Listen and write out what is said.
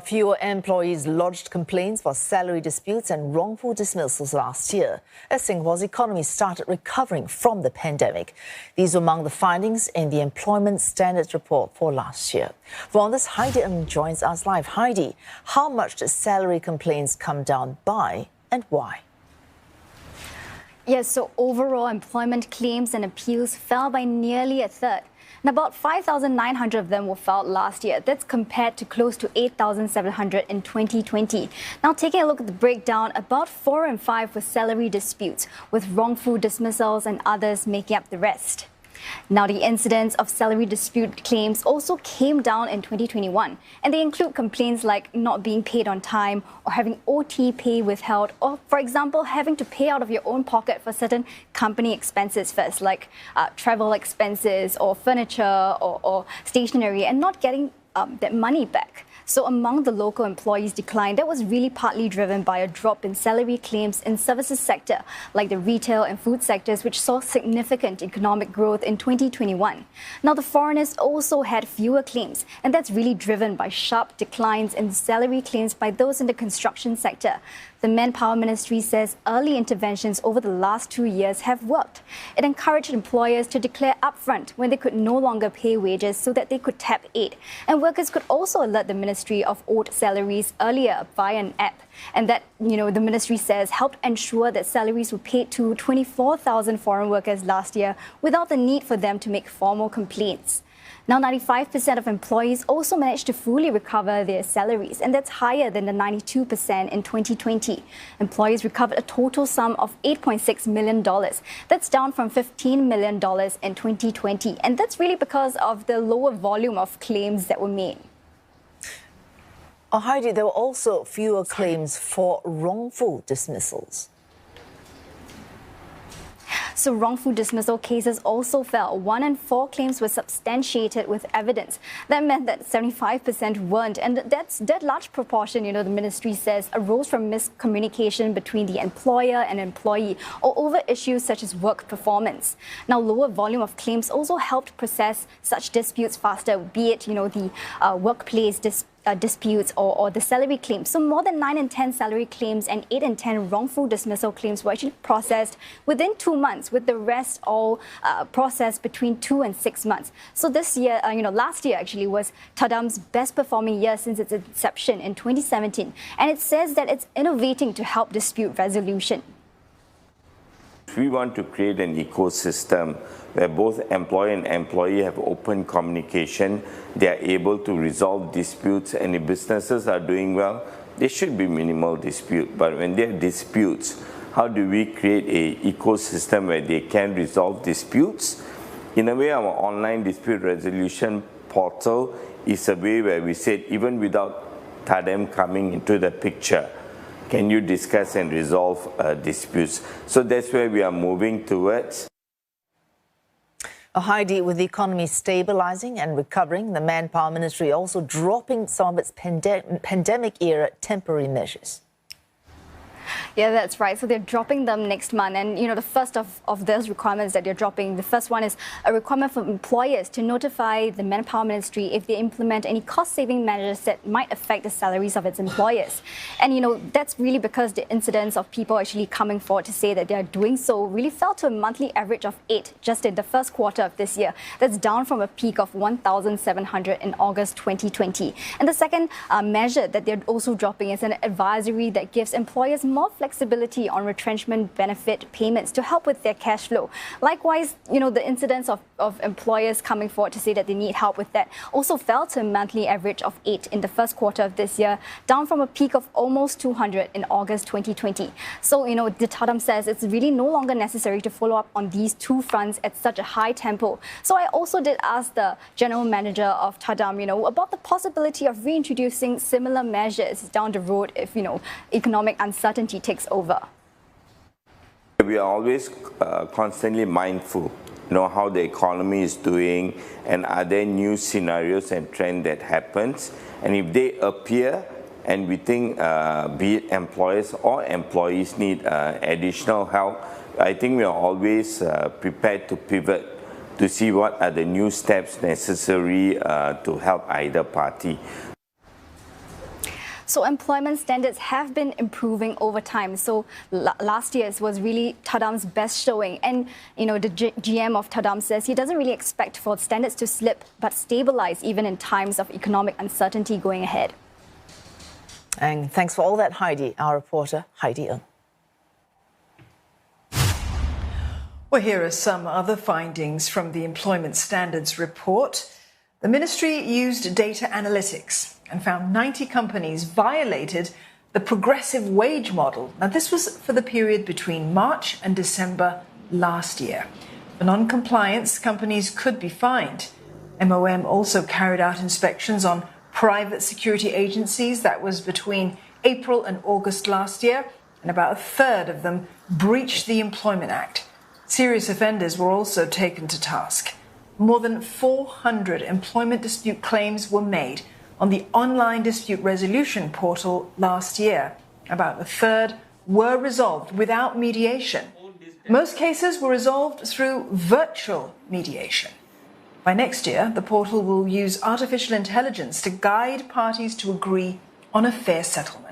Fewer employees lodged complaints for salary disputes and wrongful dismissals last year, as Singapore's economy started recovering from the pandemic. These were among the findings in the Employment Standards Report for last year. For all this, Heidi Ng joins us live. Heidi, how much did salary complaints come down by and why? Yes, so overall employment claims and appeals fell by nearly a third. And about 5,900 of them were filed last year. That's compared to close to 8,700 in 2020. Now, taking a look at the breakdown, about 4 in 5 were salary disputes, with wrongful dismissals and others making up the rest. Now, the incidence of salary dispute claims also came down in 2021, and they include complaints like not being paid on time or having OT pay withheld, or, for example, having to pay out of your own pocket for certain company expenses first, like travel expenses or furniture or stationery, and not getting that money back. So among the local employees' decline, that was really partly driven by a drop in salary claims in services sector, like the retail and food sectors, which saw significant economic growth in 2021. Now, the foreigners also had fewer claims, and that's really driven by sharp declines in salary claims by those in the construction sector. The Manpower Ministry says early interventions over the last 2 years have worked. It encouraged employers to declare upfront when they could no longer pay wages so that they could tap aid. And workers could also alert the Ministry of owed salaries earlier via an app. And that, the ministry says helped ensure that salaries were paid to 24,000 foreign workers last year without the need for them to make formal complaints. Now, 95% of employees also managed to fully recover their salaries, and that's higher than the 92% in 2020. Employees recovered a total sum of $8.6 million. That's down from $15 million in 2020, and that's really because of the lower volume of claims that were made. Heidi, there were also fewer claims for wrongful dismissals. So wrongful dismissal cases also fell. 1 in 4 claims were substantiated with evidence. That meant that 75% weren't. And that large proportion, the ministry says, arose from miscommunication between the employer and employee or over issues such as work performance. Now, lower volume of claims also helped process such disputes faster, be it, the workplace disputes or the salary claims. So more than 9 in 10 salary claims and 8 in 10 wrongful dismissal claims were actually processed within 2 months, with the rest all processed between 2 and 6 months. So this year, last year actually was Tadam's best performing year since its inception in 2017. And it says that it's innovating to help dispute resolution. We want to create an ecosystem where both employer and employee have open communication. They are able to resolve disputes, and if businesses are doing well, there should be minimal dispute. But when there are disputes, how do we create an ecosystem where they can resolve disputes? In a way, our online dispute resolution portal is a way where we said, even without Tadam coming into the picture, can you discuss and resolve disputes? So that's where we are moving towards. Heidi, with the economy stabilizing and recovering, the Manpower Ministry also dropping some of its pandemic-era temporary measures. Yeah, that's right. So they're dropping them next month. And, the first of those requirements that they're dropping, the first one is a requirement for employers to notify the Manpower Ministry if they implement any cost-saving measures that might affect the salaries of its employers. And, that's really because the incidence of people actually coming forward to say that they're doing so really fell to a monthly average of 8 just in the first quarter of this year. That's down from a peak of 1,700 in August 2020. And the second measure that they're also dropping is an advisory that gives employers more flexibility on retrenchment benefit payments to help with their cash flow. Likewise, the incidence of employers coming forward to say that they need help with that also fell to a monthly average of 8 in the first quarter of this year, down from a peak of almost 200 in August 2020. So, the Tadam says it's really no longer necessary to follow up on these two fronts at such a high tempo. So I also did ask the general manager of Tadam, about the possibility of reintroducing similar measures down the road if, economic uncertainty takes over. We are always constantly mindful, how the economy is doing and are there new scenarios and trends that happens. And if they appear and we think be it employers or employees need additional help, I think we are always prepared to pivot to see what are the new steps necessary to help either party. So employment standards have been improving over time. So last year's was really Tadam's best showing. And, the GM of Tadam says he doesn't really expect for standards to slip, but stabilize even in times of economic uncertainty going ahead. And thanks for all that, Heidi, our reporter, Heidi Ng. Well, here are some other findings from the Employment Standards Report. The ministry used data analytics and found 90 companies violated the progressive wage model. Now, this was for the period between March and December last year. For non-compliance, companies could be fined. MOM also carried out inspections on private security agencies. That was between April and August last year, and about a third of them breached the Employment Act. Serious offenders were also taken to task. More than 400 employment dispute claims were made on the online dispute resolution portal last year. About a third were resolved without mediation. Most cases were resolved through virtual mediation. By next year, the portal will use artificial intelligence to guide parties to agree on a fair settlement.